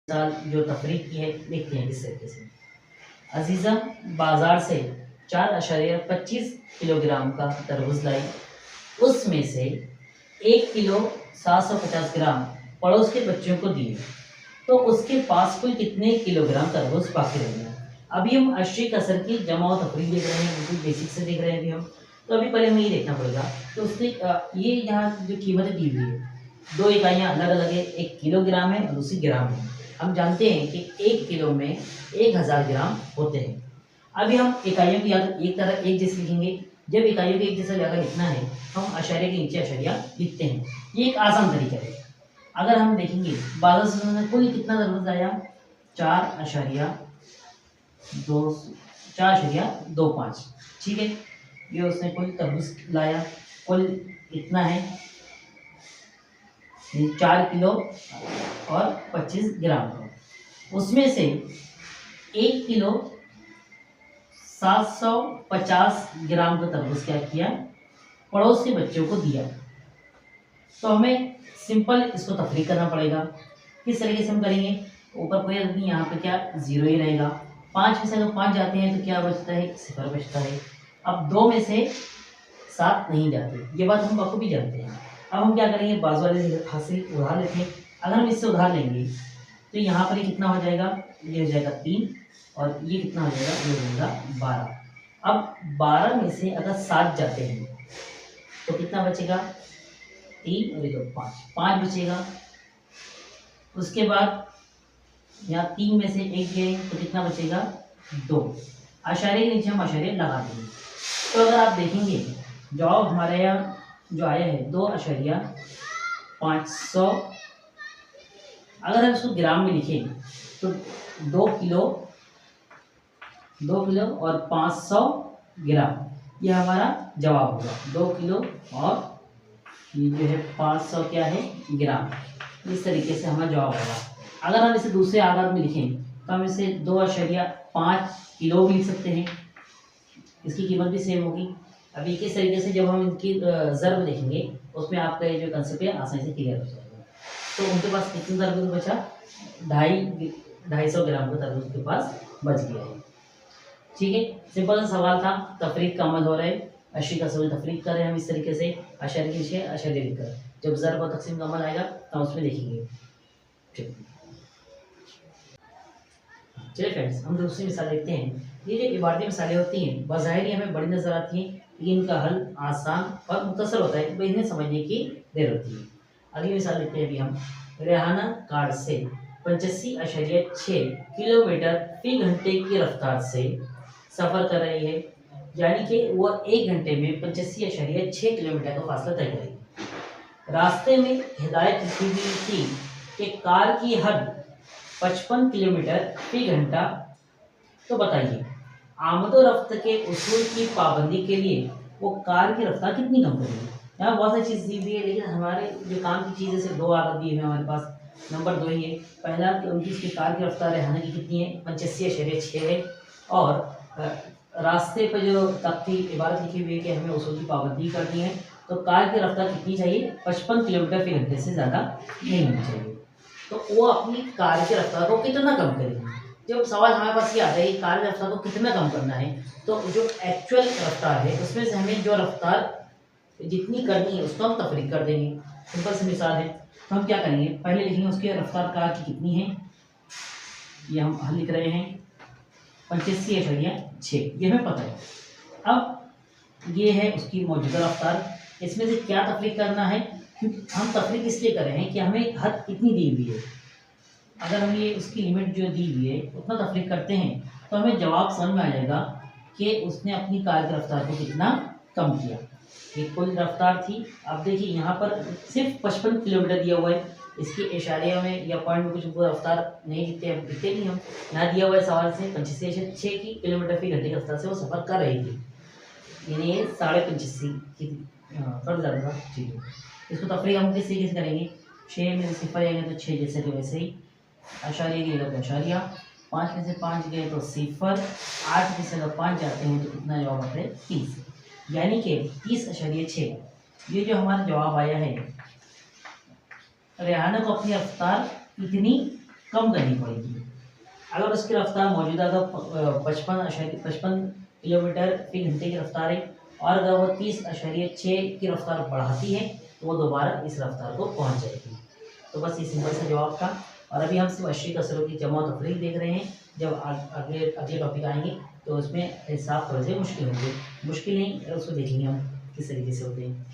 साल जो तफरीक की है देखते हैं किस तरीके से। अजीज़ा बाज़ार से 4.25 किलोग्राम का तरबूज लाई, उसमें से 1 किलो 750 ग्राम पड़ोस के बच्चों को दिए, तो उसके पास कुल कितने किलोग्राम तरबूज बाकी रह गया। अभी हम अशरी कसर की जमा और तफरीक देख रहे हैं, बिल्कुल बेसिक से देख रहे हैं अभी हम। तो अभी पहले हमें ये देखना पड़ेगा तो उसने ये यहाँ जो कीमतें दी हुई है, दो इकाइयाँ अलग अलग है, एक किलोग्राम है और दूसरी ग्राम है। हम जानते हैं कि 1 किलो में 1000 ग्राम होते हैं। अभी हम इकाइयों की याद एक तरह एक जैसे लिखेंगे। जब इकाइयों के एक जैसा ज़्यादा लिखना है तो हम अशरिया के नीचे अशरिया लिखते हैं। ये एक आसान तरीका है। अगर हम देखेंगे बादल से कुल कितना तरबूज आया, 4.25, ठीक है। ये उसने कुल तरबूज लाया, कुल इतना है 4 किलो और 25 ग्राम का। उसमें से 1 किलो 750 ग्राम का तरबूज क्या किया, पड़ोस के बच्चों को दिया। तो हमें सिंपल इसको तफरीक करना पड़ेगा। किस तरीके से हम करेंगे, ऊपर कोई नहीं, यहाँ पे क्या 0 ही रहेगा। 5 में से अगर 5 जाते हैं तो क्या बचता है, 0 बचता है। अब 2 में से 7 नहीं जाते, ये बात हम बखूबी जानते हैं। अब हम क्या करेंगे, बाजू वाले हाथ से उधार लेते हैं। अगर हम इससे उधार लेंगे तो यहाँ पर ये कितना हो जाएगा, ये हो जाएगा 3 और ये कितना हो जाएगा, ये हो जाएगा 12। अब 12 में से अगर 7 जाते हैं तो कितना बचेगा, 3 और 2 5 बचेगा। उसके बाद यहाँ 3 में से 1 गए तो कितना बचेगा, 2। आशारे के नीचे हम आशारे लगा देंगे। तो अगर आप देखेंगे जवाब हमारे यहाँ जो आया है 2.500। अगर हम इसको ग्राम में लिखें तो 2 किलो और 500 ग्राम, ये हमारा जवाब होगा। 2 किलो और ये जो है 500 क्या है ग्राम। इस तरीके से हमारा जवाब होगा। अगर हम इसे दूसरे आधार में लिखें तो हम इसे 2.5 किलो भी लिख सकते हैं, इसकी कीमत भी सेम होगी। अभी किस तरीके से जब हम इनकी ज़र्ब देखेंगे उसमें आपका ये जो कंसेप्ट है आसानी से क्लियर हो जाएगा। तो उनके पास कितना तरबूज बचा, 250 ग्राम का तरबूज के पास बच गया है। ठीक है, सिंपल सा सवाल था, तफरीक का अमल हो रहा है। अशरी का सवाल तफरीक कर रहे हैं हम इस तरीके से, अशर के नीचे अशर लिखकर। जब ज़र्ब और तकसीम का अमल आएगा तो उसमें देखेंगे। ठीक, चलिए फ्रेंड्स, हम दूसरी मिसाल देखते हैं। ये जो इबारती मिसालें होती हैं बज़ाहिर हमें बड़ी नज़र आती हैं, लेकिन इनका हल आसान और मुख्तसर होता है, तो इन्हें समझने की देर होती है। अगली मिसाल देखते हैं अभी हम। रेहाना कार से 85.6 किलोमीटर फी घंटे की रफ्तार से सफ़र कर रही है, यानी कि वह 1 घंटे में 85.6 किलोमीटर का फासला तय करेगी। रास्ते में हिदायत दी गई थी कि कार की हद 55 किलोमीटर फी घंटा। तो बताइए आमद और रफ्त के उसूल की पाबंदी के लिए वो कार की रफ्तार कितनी कम करेगी। यहाँ बहुत सारी चीज़ दी हुई है, लेकिन हमारे जो काम की चीज़ें सिर्फ 2 आदत दिए हैं हमारे पास। नंबर 2 ही है, पहला कि उनकी इसकी कार की रफ्तार रहने की कितनी है, 85.6 है। और रास्ते पर जो तख्ती इबारत लिखी हुई है कि हमें उसूल की पाबंदी करनी है, तो कार की रफ्तार कितनी चाहिए, 55 किलोमीटर फी घंटे से ज़्यादा नहीं होनी चाहिए। तो वो अपनी कार की रफ्तार को कितना कम करेगी। जब सवाल हमारे पास ये आता है कि कार की रफ्तार को कितना कम करना है, तो जो एक्चुअल रफ्तार है उसमें से हमें जो रफ्तार जितनी करनी है उसको हम तफरीक कर देंगे। सिंपल सी मिसाल है, तो हम क्या करेंगे, पहले लिखेंगे उसकी रफ्तार कार की कितनी है, ये हम हल लिख रहे हैं 85.6, ये हमें पता है। अब ये है उसकी मौजूदा रफ्तार, इसमें से क्या तफरीक करना है, क्योंकि हम तफरीक इसलिए कर रहे हैं कि हमें हद कितनी दी हुई है। अगर हम ये उसकी लिमिट जो दी हुई है उतना तफरीक करते हैं तो हमें जवाब समझ में आ जाएगा कि उसने अपनी कार की रफ्तार को कितना कम किया। ये कुल रफ्तार थी। अब देखिए यहाँ पर सिर्फ 55 किलोमीटर दिया हुआ है, इसकी इशारे में या पॉइंट में कुछ रफ्तार नहीं दिखते नहीं हम। यहाँ दिया हुआ है सवाल से 85.6 की किलोमीटर फी घंटे की रफ्तार से वो सफ़र कर रही थी, यानी ये 85.5 की थोड़ा ज़्यादा। ठीक है, इसको तफरीक हम किस तरीके से करेंगे, 6 में से 0 आएंगे तो 6 जैसे कि वैसे ही, अशारिया की जगह पे अशारिया, 5 में से 5 गए तो 0, 8 में से अगर 5 जाते हैं तो कितना जवाब आता है, 30, यानी कि 30.6। ये जो हमारा जवाब आया है, रेहाना को अपनी रफ्तार इतनी कम करनी पड़ेगी। अगर उसकी रफ्तार मौजूदा का 55 किलोमीटर फी घंटे की रफ्तार है और अगर वो 30.6 की रफ्तार बढ़ाती है तो वो दोबारा इस रफ्तार को पहुंच जाएगी। तो बस ये सिंपल सा जवाब था। और अभी हम सिर्फ अश्री कसरों की जमा और तफरीक देख रहे हैं। जब अगले अगले टॉपिक आएंगे तो उसमें हिसाब थोड़े से मुश्किल होंगे, मुश्किल नहीं उसको देखेंगे हम किस तरीके से होते हैं।